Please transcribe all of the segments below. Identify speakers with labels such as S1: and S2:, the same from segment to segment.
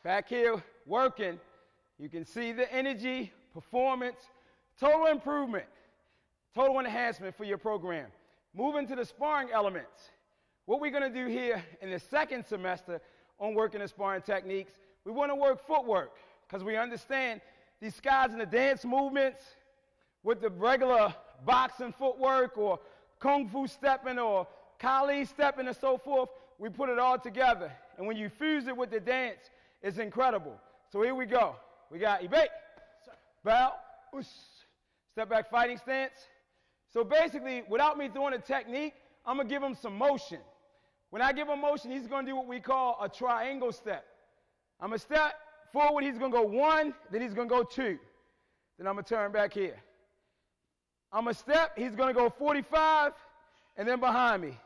S1: Back here working, you can see the energy, performance, total improvement, total enhancement for your program. Moving to the sparring elements. What we're going to do here in the second semester on working the sparring techniques, we want to work footwork because we understand these guys in the dance movements with the regular boxing footwork or kung fu stepping or Kali stepping and so forth. We put it all together. And when you fuse it with the dance, it's incredible. So here we go. We got Ibe, bow, step back fighting stance. So basically, without me throwing a technique, I'm going to give him some motion. When I give him motion, he's going to do what we call a triangle step. I'm going to step forward, he's going to go 1, then he's going to go 2. Then I'm going to turn back here. I'm going to step, he's going to go 45, and then behind me.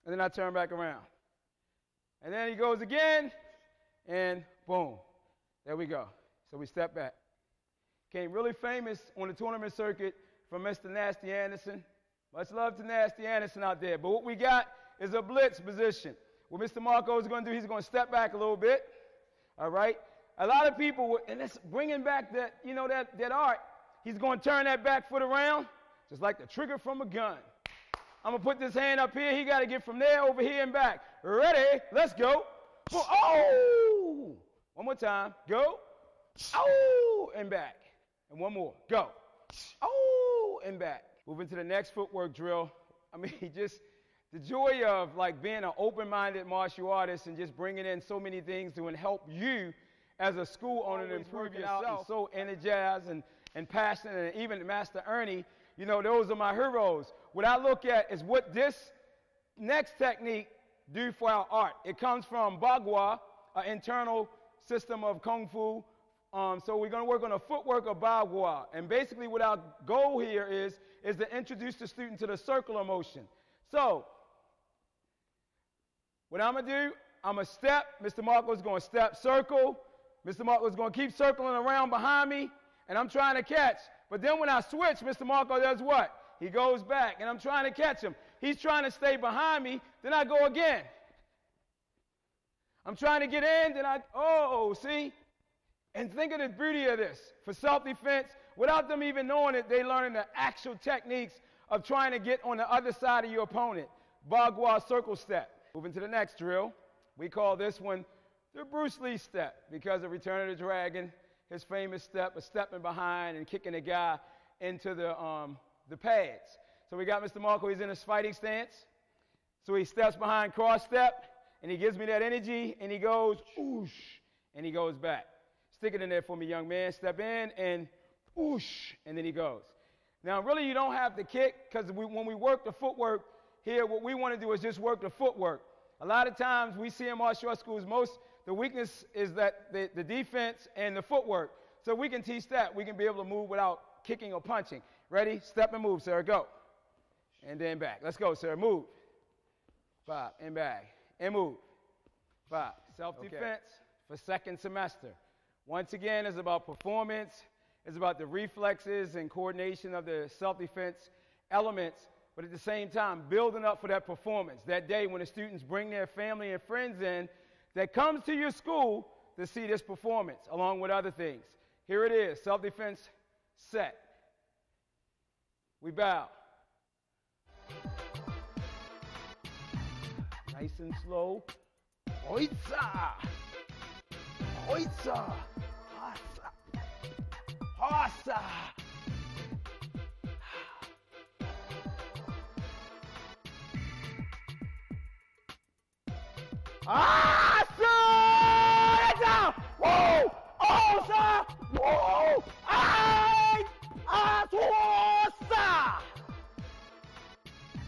S1: And then I turn back around. And then he goes again, and boom. There we go. So we step back. Came really famous on the tournament circuit from Mr. Nasty Anderson. Much love to Nasty Anderson out there. But what we got is a blitz position. What Mr. Marco is going to do, he's going to step back a little bit. All right? A lot of people, and that's bringing back that, you know, that art. He's going to turn that back foot around, just like the trigger from a gun. I'm going to put this hand up here. He got to get from there over here and back. Ready? Let's go. Oh! One more time. Go. Oh! And back. And one more. Go. Oh! And back. Moving to the next footwork drill. I mean, just the joy of like being an open-minded martial artist and just bringing in so many things to help you as a school owner to improve yourself. So energized and passionate, and even Master Ernie, you know, those are my heroes. What I look at is what this next technique do for our art. It comes from Bagua, an internal system of Kung Fu. So we're going to work on the footwork of Bagua. And basically what our goal here is to introduce the student to the circular motion. So what I'm going to do, I'm going to step. Mr. Marco's going to step, circle. Mr. Marco's going to keep circling around behind me, and I'm trying to catch. But then when I switch, Mr. Marco does what? He goes back, and I'm trying to catch him. He's trying to stay behind me, then I go again. I'm trying to get in, then see? And think of the beauty of this. For self-defense, without them even knowing it, they learning the actual techniques of trying to get on the other side of your opponent. Bagua circle step. Moving to the next drill. We call this one the Bruce Lee step because of Return of the Dragon, his famous step of stepping behind and kicking the guy into the pads. So we got Mr. Marco, he's in his fighting stance. So he steps behind, cross step, and he gives me that energy, and he goes, oosh, and he goes back. Stick it in there for me, young man. Step in, and oosh, and then he goes. Now, really, you don't have to kick, because when we work the footwork here, what we want to do is just work the footwork. A lot of times we see in martial arts schools, the weakness is that the defense and the footwork. So we can teach that. We can be able to move without kicking or punching. Ready? Step and move, sir. Go. And then back. Let's go, sir. Move. 5, and back. And move. 5. Self-defense for second semester. Once again, it's about performance. It's about the reflexes and coordination of the self-defense elements, but at the same time, building up for that performance. That day when the students bring their family and friends in that comes to your school to see this performance, along with other things. Here it is, self-defense set. We bow. Nice and slow. Oitza! Oitza! Hasa! Hasa! Ah, sir! Whoa! Oh, sir!